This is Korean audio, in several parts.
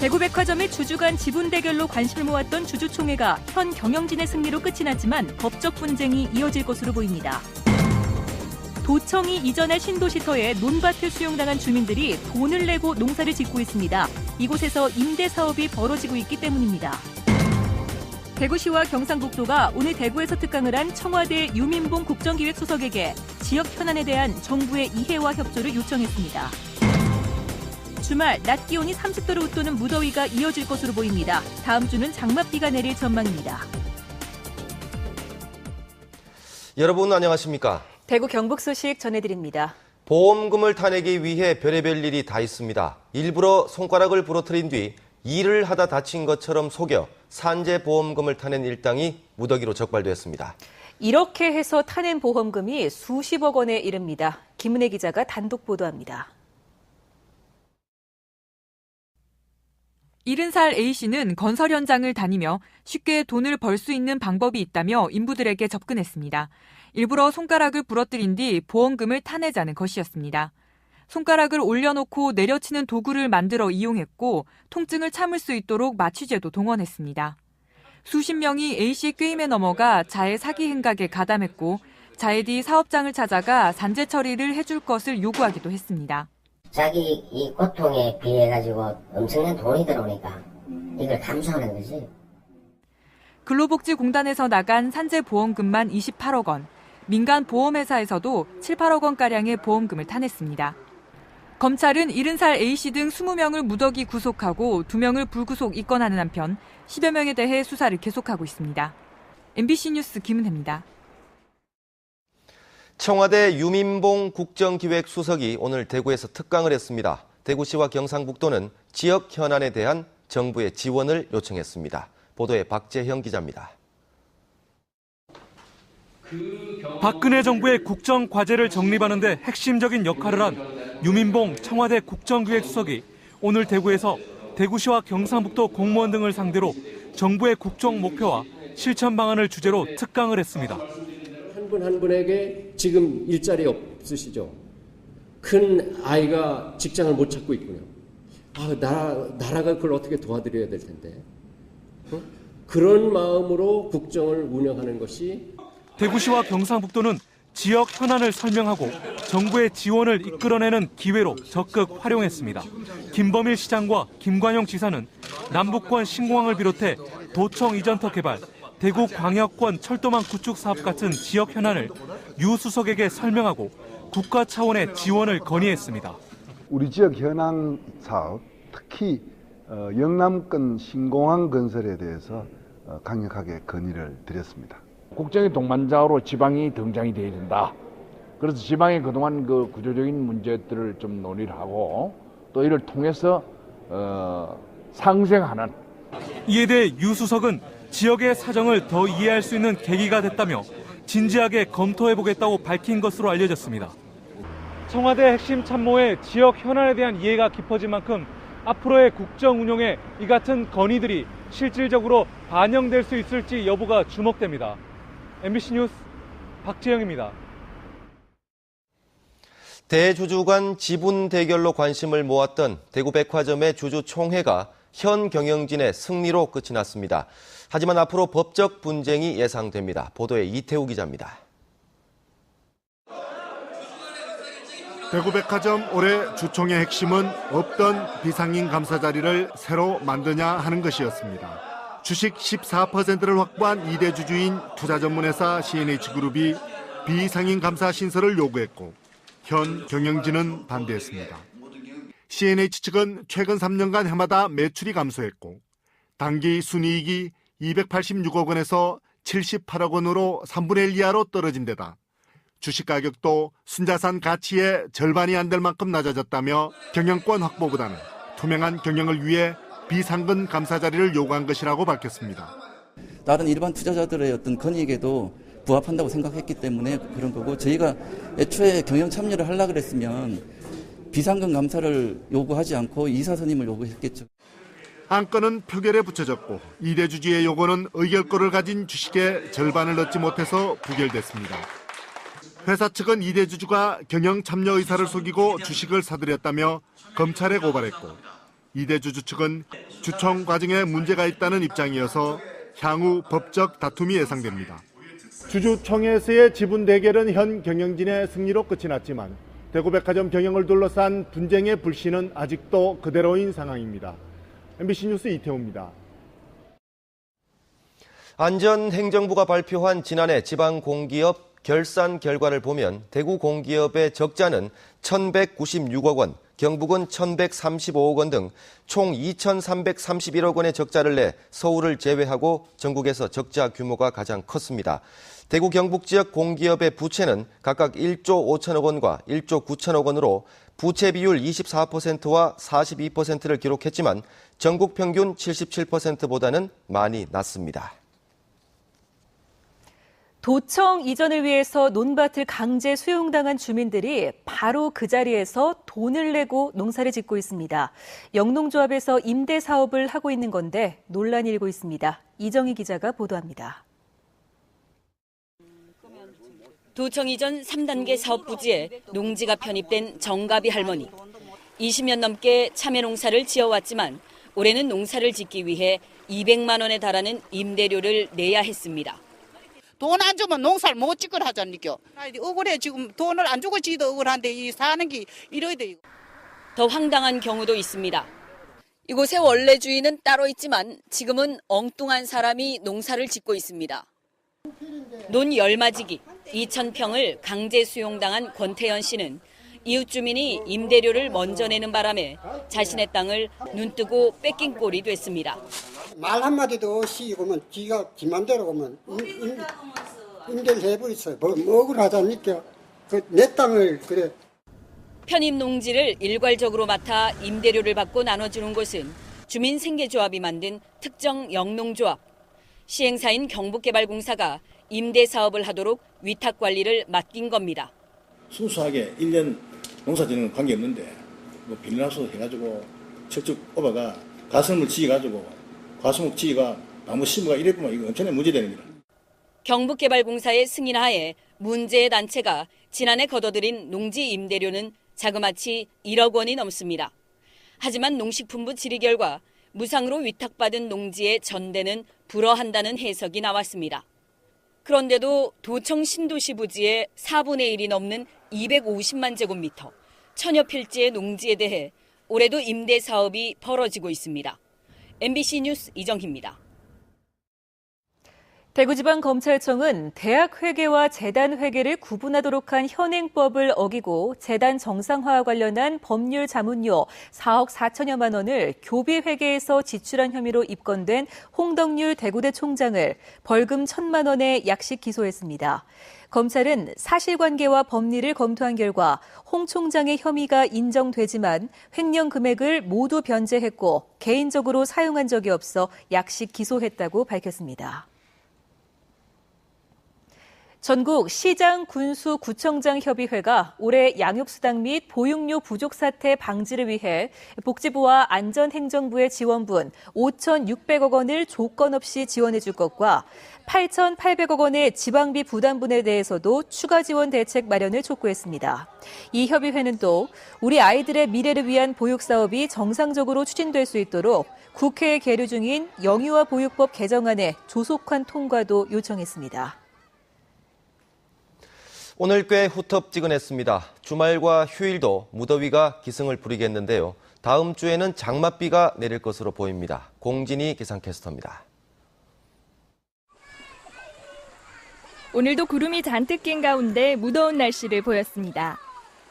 대구백화점의 주주간 지분 대결로 관심을 모았던 주주총회가 현 경영진의 승리로 끝이 났지만 법적 분쟁이 이어질 것으로 보입니다. 도청이 이전의 신도시터에 논밭을 수용당한 주민들이 돈을 내고 농사를 짓고 있습니다. 이곳에서 임대 사업이 벌어지고 있기 때문입니다. 대구시와 경상북도가 오늘 대구에서 특강을 한 청와대 유민봉 국정기획수석에게 지역 현안에 대한 정부의 이해와 협조를 요청했습니다. 주말 낮 기온이 30도를 웃도는 무더위가 이어질 것으로 보입니다. 다음 주는 장맛비가 내릴 전망입니다. 여러분 안녕하십니까? 대구 경북 소식 전해드립니다. 보험금을 타내기 위해 별의별 일이 다 있습니다. 일부러 손가락을 부러뜨린 뒤 일을 하다 다친 것처럼 속여 산재 보험금을 타낸 일당이 무더기로 적발됐습니다. 이렇게 해서 타낸 보험금이 수십억 원에 이릅니다. 김은혜 기자가 단독 보도합니다. 70살 A씨는 건설 현장을 다니며 쉽게 돈을 벌 수 있는 방법이 있다며 인부들에게 접근했습니다. 일부러 손가락을 부러뜨린 뒤 보험금을 타내자는 것이었습니다. 손가락을 올려놓고 내려치는 도구를 만들어 이용했고 통증을 참을 수 있도록 마취제도 동원했습니다. 수십 명이 A씨의 꾀임에 넘어가 자해 사기 행각에 가담했고 자해 뒤 사업장을 찾아가 산재 처리를 해줄 것을 요구하기도 했습니다. 자기 이 고통에 비해가지고 엄청난 돈이 들어오니까 이걸 감수하는 거지. 근로복지공단에서 나간 산재 보험금만 28억 원, 민간 보험회사에서도 7, 8억 원가량의 보험금을 타냈습니다. 검찰은 70살 A씨 등 20명을 무더기 구속하고 2명을 불구속 입건하는 한편 10여 명에 대해 수사를 계속하고 있습니다. MBC 뉴스 김은혜입니다. 청와대 유민봉 국정기획수석이 오늘 대구에서 특강을 했습니다. 대구시와 경상북도는 지역 현안에 대한 정부의 지원을 요청했습니다. 보도에 박재형 기자입니다. 박근혜 정부의 국정 과제를 정립하는 데 핵심적인 역할을 한 유민봉 청와대 국정기획수석이 오늘 대구에서 대구시와 경상북도 공무원 등을 상대로 정부의 국정 목표와 실천 방안을 주제로 특강을 했습니다. 한 분 한 분에게 지금 일자리 없으시죠? 큰 아이가 직장을 못 찾고 있군요. 나라가 그걸 어떻게 도와드려야 될 텐데. 그런 마음으로 국정을 운영하는 것이. 대구시와 경상북도는 지역 현안을 설명하고 정부의 지원을 이끌어내는 기회로 적극 활용했습니다. 김범일 시장과 김관영 지사는 남북권 신공항을 비롯해 도청 이전터 개발, 대구 광역권 철도망 구축 사업 같은 지역 현안을 유 수석에게 설명하고 국가 차원의 지원을 건의했습니다. 우리 지역 현안 사업, 특히 영남권 신공항 건설에 대해서 강력하게 건의를 드렸습니다. 국정의 동반자로 지방이 등장이 돼야 된다. 그래서 지방의 그동안 그 구조적인 문제들을 좀 논의를 하고 또 이를 통해서 상생하는. 이에 대해 유 수석은 지역의 사정을 더 이해할 수 있는 계기가 됐다며 진지하게 검토해보겠다고 밝힌 것으로 알려졌습니다. 청와대 핵심 참모의 지역 현안에 대한 이해가 깊어진 만큼 앞으로의 국정 운영에 이 같은 건의들이 실질적으로 반영될 수 있을지 여부가 주목됩니다. MBC 뉴스 박재영입니다. 대주주 간 지분 대결로 관심을 모았던 대구백화점의 주주총회가 현 경영진의 승리로 끝이 났습니다. 하지만 앞으로 법적 분쟁이 예상됩니다. 보도에 이태우 기자입니다. 대구백화점 올해 주총의 핵심은 없던 비상임 감사 자리를 새로 만드냐 하는 것이었습니다. 주식 14%를 확보한 2대 주주인 투자전문회사 CNH그룹이 비상임 감사 신설을 요구했고 현 경영진은 반대했습니다. CNH 측은 최근 3년간 해마다 매출이 감소했고 당기 순이익이 286억 원에서 78억 원으로 3분의 1 이하로 떨어진 데다 주식 가격도 순자산 가치의 절반이 안 될 만큼 낮아졌다며 경영권 확보보다는 투명한 경영을 위해 비상근 감사 자리를 요구한 것이라고 밝혔습니다. 다른 일반 투자자들의 어떤 건의에게도 부합한다고 생각했기 때문에 그런 거고 저희가 애초에 경영 참여를 하려고 그랬으면 비상근 감사를 요구하지 않고 이사 선임을 요구했겠죠. 안건은 표결에 붙여졌고 2대 주주의 요구는 의결권을 가진 주식의 절반을 넣지 못해서 부결됐습니다. 회사 측은 2대 주주가 경영 참여 의사를 속이고 주식을 사들였다며 검찰에 고발했고 이대주주 측은 주총 과정에 문제가 있다는 입장이어서 향후 법적 다툼이 예상됩니다. 주주총회에서의 지분 대결은 현 경영진의 승리로 끝이 났지만 대구백화점 경영을 둘러싼 분쟁의 불씨는 아직도 그대로인 상황입니다. MBC 뉴스 이태호입니다. 안전행정부가 발표한 지난해 지방공기업 결산 결과를 보면 대구 공기업의 적자는 1,196억 원, 경북은 1,135억 원 등 총 2,331억 원의 적자를 내 서울을 제외하고 전국에서 적자 규모가 가장 컸습니다. 대구 경북 지역 공기업의 부채는 각각 1조 5천억 원과 1조 9천억 원으로 부채 비율 24%와 42%를 기록했지만 전국 평균 77%보다는 많이 낮습니다. 도청 이전을 위해서 논밭을 강제 수용당한 주민들이 바로 그 자리에서 돈을 내고 농사를 짓고 있습니다. 영농조합에서 임대 사업을 하고 있는 건데 논란이 일고 있습니다. 이정희 기자가 보도합니다. 도청 이전 3단계 사업 부지에 농지가 편입된 정가비 할머니. 20년 넘게 참외 농사를 지어왔지만 올해는 농사를 짓기 위해 200만 원에 달하는 임대료를 내야 했습니다. 돈 안 주면 농사를 못 짓걸 하자니까. 억울해. 지금 돈을 안 주고 지도 억울한데 이 사는 게 이래야 돼. 더 황당한 경우도 있습니다. 이곳의 원래 주인은 따로 있지만 지금은 엉뚱한 사람이 농사를 짓고 있습니다. 논 열마지기 2,000평을 강제 수용당한 권태현 씨는 이웃 주민이 임대료를 먼저 내는 바람에 자신의 땅을 눈뜨고 뺏긴 꼴이 됐습니다. 말 한마디도 없이 그러면 지가 지 맘대로 그러면 임대를 해버렸어요. 뭐 억울하다니까. 내 땅을 그래. 편입 농지를 일괄적으로 맡아 임대료를 받고 나눠주는 곳은 주민생계조합이 만든 특정 영농조합. 시행사인 경북개발공사가 임대 사업을 하도록 위탁 관리를 맡긴 겁니다. 순수하게 1년 농사 짓는 건 관계없는데 뭐 비닐하우스 해가지고 척척 오바가 가슴을 지어가지고 과수목 지기가 나무 심어가 이랬구만. 이거 엄청나게 문제되는 거다. 경북개발공사의 승인하에 문제의 단체가 지난해 걷어들인 농지 임대료는 자그마치 1억 원이 넘습니다. 하지만 농식품부 질의 결과 무상으로 위탁받은 농지의 전대는 불허한다는 해석이 나왔습니다. 그런데도 도청 신도시 부지의 4분의 1이 넘는 250만 제곱미터, 천여 필지의 농지에 대해 올해도 임대 사업이 벌어지고 있습니다. MBC 뉴스 이정희입니다. 대구지방검찰청은 대학 회계와 재단 회계를 구분하도록 한 현행법을 어기고 재단 정상화와 관련한 법률 자문료 4억 4천여만 원을 교비 회계에서 지출한 혐의로 입건된 홍덕률 대구대 총장을 벌금 1,000만 원에 약식 기소했습니다. 검찰은 사실관계와 법리를 검토한 결과 홍 총장의 혐의가 인정되지만 횡령 금액을 모두 변제했고 개인적으로 사용한 적이 없어 약식 기소했다고 밝혔습니다. 전국 시장, 군수, 구청장 협의회가 올해 양육수당 및 보육료 부족 사태 방지를 위해 복지부와 안전행정부의 지원분 5,600억 원을 조건 없이 지원해 줄 것과 8,800억 원의 지방비 부담분에 대해서도 추가 지원 대책 마련을 촉구했습니다. 이 협의회는 또 우리 아이들의 미래를 위한 보육 사업이 정상적으로 추진될 수 있도록 국회에 계류 중인 영유아 보육법 개정안의 조속한 통과도 요청했습니다. 오늘 꽤 후텁지근했습니다. 주말과 휴일도 무더위가 기승을 부리겠는데요. 다음 주에는 장맛비가 내릴 것으로 보입니다. 공진희 기상캐스터입니다. 오늘도 구름이 잔뜩 낀 가운데 무더운 날씨를 보였습니다.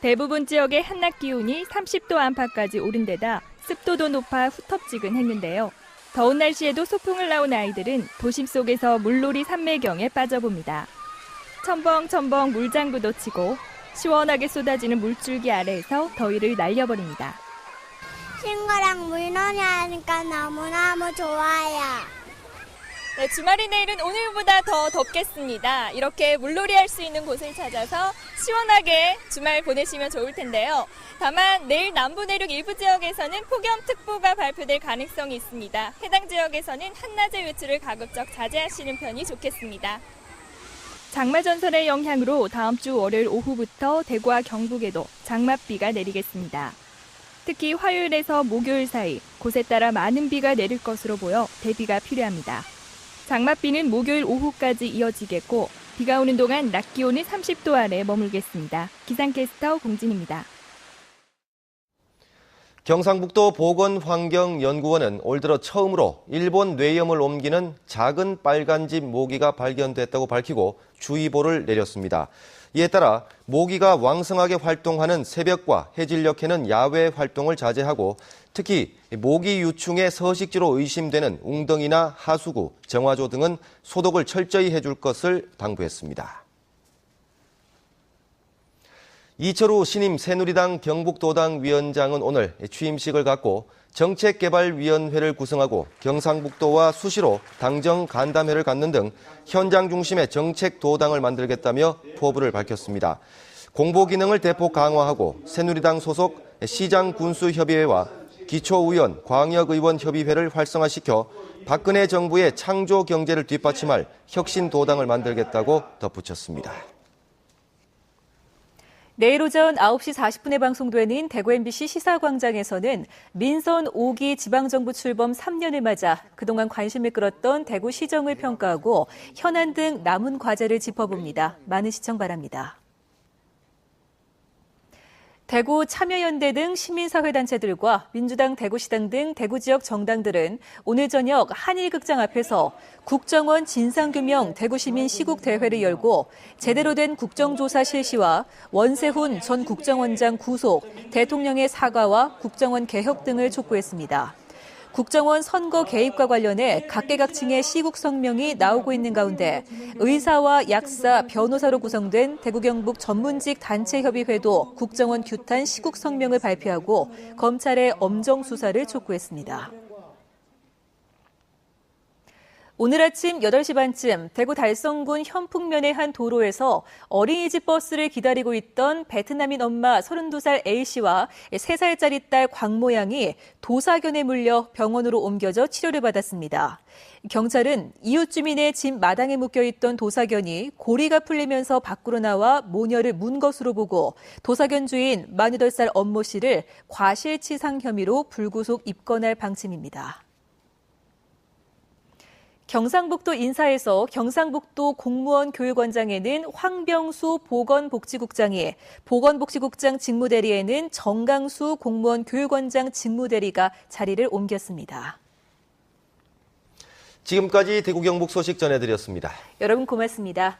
대부분 지역의 한낮 기온이 30도 안팎까지 오른 데다 습도도 높아 후텁지근했는데요. 더운 날씨에도 소풍을 나온 아이들은 도심 속에서 물놀이 산매경에 빠져봅니다. 첨벙첨벙 물장구도 치고 시원하게 쏟아지는 물줄기 아래에서 더위를 날려버립니다. 친구랑 물놀이 하니까 너무너무 좋아요. 네, 주말이 내일은 오늘보다 더 덥겠습니다. 이렇게 물놀이 할 수 있는 곳을 찾아서 시원하게 주말 보내시면 좋을 텐데요. 다만 내일 남부 내륙 일부 지역에서는 폭염특보가 발표될 가능성이 있습니다. 해당 지역에서는 한낮의 외출을 가급적 자제하시는 편이 좋겠습니다. 장마 전선의 영향으로 다음 주 월요일 오후부터 대구와 경북에도 장맛비가 내리겠습니다. 특히 화요일에서 목요일 사이 곳에 따라 많은 비가 내릴 것으로 보여 대비가 필요합니다. 장맛비는 목요일 오후까지 이어지겠고 비가 오는 동안 낮 기온은 30도 아래 머물겠습니다. 기상캐스터 공진입니다. 경상북도 보건환경연구원은 올 들어 처음으로 일본 뇌염을 옮기는 작은 빨간집 모기가 발견됐다고 밝히고 주의보를 내렸습니다. 이에 따라 모기가 왕성하게 활동하는 새벽과 해질녘에는 야외 활동을 자제하고 특히 모기 유충의 서식지로 의심되는 웅덩이나 하수구, 정화조 등은 소독을 철저히 해줄 것을 당부했습니다. 이철우 신임 새누리당 경북도당 위원장은 오늘 취임식을 갖고 정책개발위원회를 구성하고 경상북도와 수시로 당정 간담회를 갖는 등 현장 중심의 정책도당을 만들겠다며 포부를 밝혔습니다. 공보 기능을 대폭 강화하고 새누리당 소속 시장군수협의회와 기초의원, 광역의원협의회를 활성화시켜 박근혜 정부의 창조 경제를 뒷받침할 혁신도당을 만들겠다고 덧붙였습니다. 내일 오전 9시 40분에 방송되는 대구 MBC 시사광장에서는 민선 5기 지방정부 출범 3년을 맞아 그동안 관심을 끌었던 대구시정을 평가하고 현안 등 남은 과제를 짚어봅니다. 많은 시청 바랍니다. 대구 참여연대 등 시민사회단체들과 민주당 대구시당 등 대구 지역 정당들은 오늘 저녁 한일극장 앞에서 국정원 진상규명 대구시민 시국대회를 열고 제대로 된 국정조사 실시와 원세훈 전 국정원장 구속, 대통령의 사과와 국정원 개혁 등을 촉구했습니다. 국정원 선거 개입과 관련해 각계각층의 시국 성명이 나오고 있는 가운데 의사와 약사, 변호사로 구성된 대구 경북 전문직 단체협의회도 국정원 규탄 시국 성명을 발표하고 검찰의 엄정 수사를 촉구했습니다. 오늘 아침 8시 반쯤 대구 달성군 현풍면의 한 도로에서 어린이집 버스를 기다리고 있던 베트남인 엄마 32살 A씨와 3살짜리 딸 광모 양이 도사견에 물려 병원으로 옮겨져 치료를 받았습니다. 경찰은 이웃 주민의 집 마당에 묶여있던 도사견이 고리가 풀리면서 밖으로 나와 모녀를 문 것으로 보고 도사견 주인 48살 엄모 씨를 과실치상 혐의로 불구속 입건할 방침입니다. 경상북도 인사에서 경상북도 공무원 교육원장에는 황병수 보건복지국장이, 보건복지국장 직무대리에는 정강수 공무원 교육원장 직무대리가 자리를 옮겼습니다. 지금까지 대구 경북 소식 전해드렸습니다. 여러분 고맙습니다.